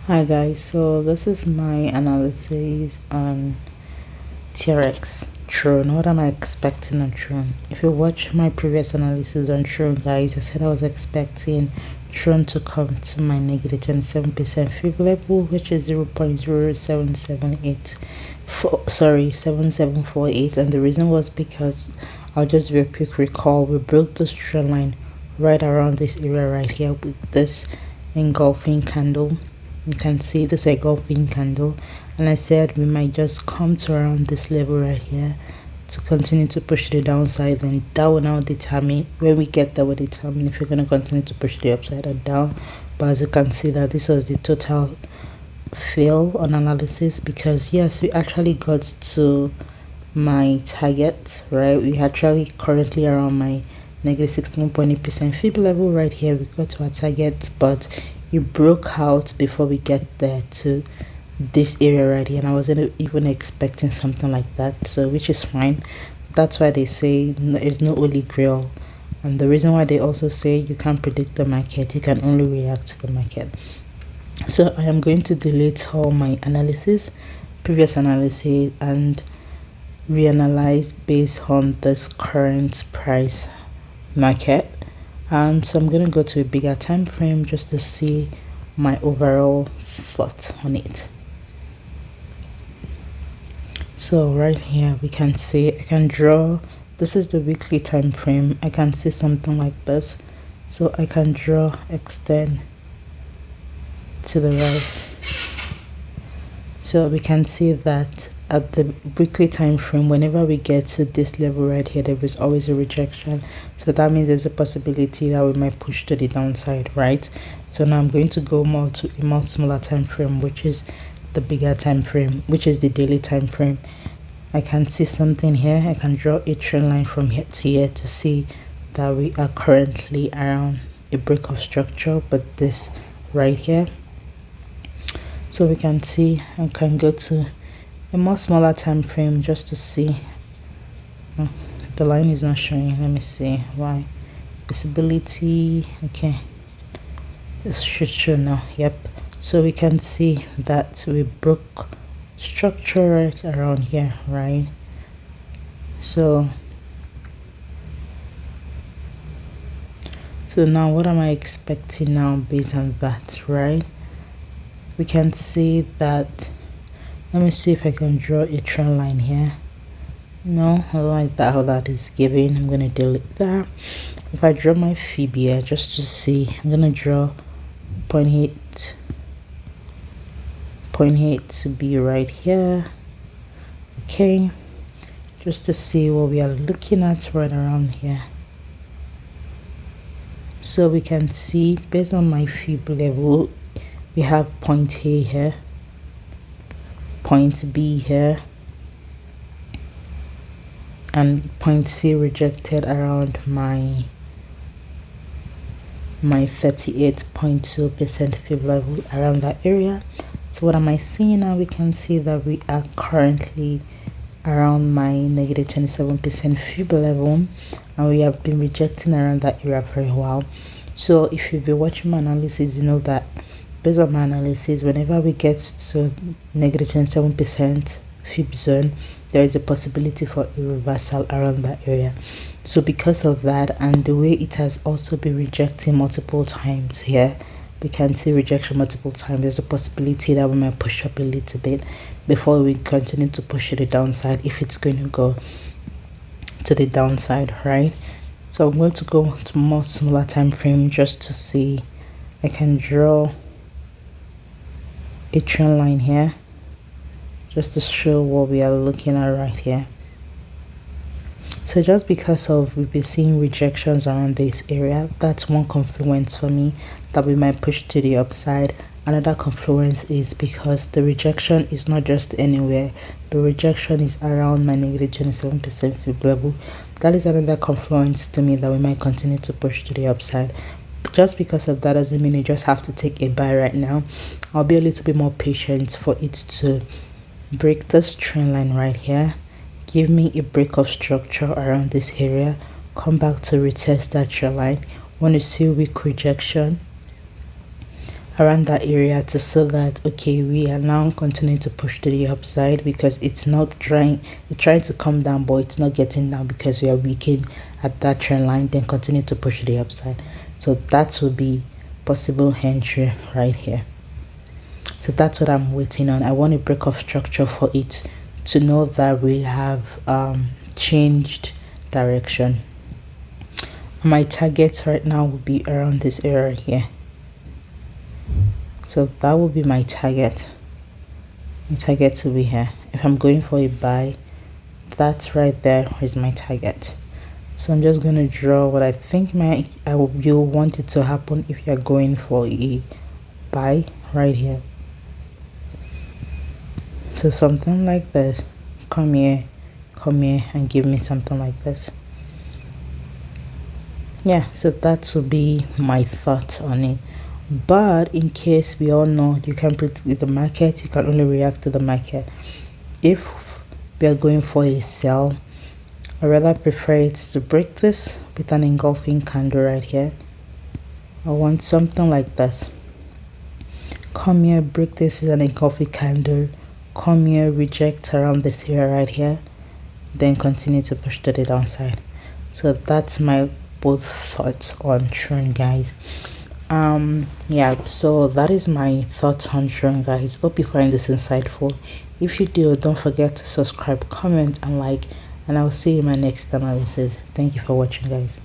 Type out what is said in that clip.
Hi guys, so this is my analysis on TRX Tron. What am I expecting on Tron? If you watch my previous analysis on Tron, guys, I said I was expecting Tron to come to my negative 27% fib level, which is 0.0778. Sorry, 7748, and the reason was because I'll just do a quick recall. We broke this trend line right around this area right here with this engulfing candle. You can see this engulfing candle, and I said we might just come to around this level right here to continue to push the downside. Then that will now determine, when we get there, will determine if we're going to continue to push the upside or down. But as you can see, that this was the total fail on analysis, because yes, we actually got to my target, right? We actually currently around my negative 61.8% fib level right here. We got to our target, but it broke out before we get there to this area right here, and I wasn't even expecting something like that, so which is fine. That's why they say there's no holy grail, and the reason why they also say you can't predict the market, you can only react to the market. So I am going to delete all my previous analysis, and reanalyze based on this current price market. So I'm going to go to a bigger time frame just to see my overall thought on it. So right here we can see, I can draw, this is the weekly time frame. I can see something like this, so I can draw, extend to the right. So we can see that at the weekly time frame, whenever we get to this level right here, there is always a rejection. So that means there's a possibility that we might push to the downside, right? So now I'm going to go more to a more smaller time frame, which is the bigger time frame, which is the daily time frame. I can see something here. I can draw a trend line from here to here to see that we are currently around a break of structure, but this right here. So we can see, I can go to a more smaller time frame just to see. Oh, the line is not showing. Let me see why. Visibility, okay, it should show now. Yep. So we can see that we broke structure right around here, right? So now what am I expecting now based on that, right? We can see that, let me see if I can draw a trend line here. No, I don't like that, how that is giving. I'm going to delete that. If I draw my fib here just to see, I'm going to draw 0.8 to be right here. Okay, just to see what we are looking at right around here. So we can see based on my fib level, we have point A here, point B here, and point C rejected around my 38.2% fib level, around that area. So what am I seeing now? We can see that we are currently around my negative 27% fib level, and we have been rejecting around that area for a while. So if you've been watching my analysis, you know that based on my analysis, whenever we get to negative 27% fib zone, there is a possibility for a reversal around that area. So because of that, and the way it has also been rejecting multiple times here, we can see rejection multiple times, there's a possibility that we might push up a little bit before we continue to push to the downside, if it's going to go to the downside, right? So I'm going to go to more smaller time frame just to see. I can draw a trend line here just to show what we are looking at right here. So just because of we've been seeing rejections around this area, that's one confluence for me that we might push to the upside. Another confluence is because the rejection is not just anywhere, the rejection is around my negative 27% fib level. That is another confluence to me that we might continue to push to the upside. Just because of that doesn't mean you just have to take a buy right now. I'll be a little bit more patient for it to break this trend line right here, give me a break of structure around this area, come back to retest that trend line. Want to see weak rejection around that area to so that okay, we are now continuing to push to the upside because it's trying to come down, but it's not getting down because we are weakening at that trend line, then continue to push to the upside. So that will be possible entry right here. So that's what I'm waiting on. I want a break of structure for it to know that we have changed direction. My target right now will be around this area here. So that will be my target. My target will be here. If I'm going for a buy, that's right there is my target. So I'm just going to draw what I think you'll want it to happen if you're going for a buy right here. So something like this. Come here and give me something like this. Yeah, so that will be my thought on it. But in case we all know you can predict the market, you can only react to the market. If we are going for a sell, I rather prefer it to break this with an engulfing candle right here. I want something like this. Come here, break this with an engulfing candle. Come here, reject around this area right here, then continue to push to the downside. So that's my both thoughts on Tron, guys. Yeah, so that is my thoughts on Tron, guys. Hope you find this insightful. If you do, don't forget to subscribe, comment, and like, and I'll see you in my next analysis. Thank you for watching, guys.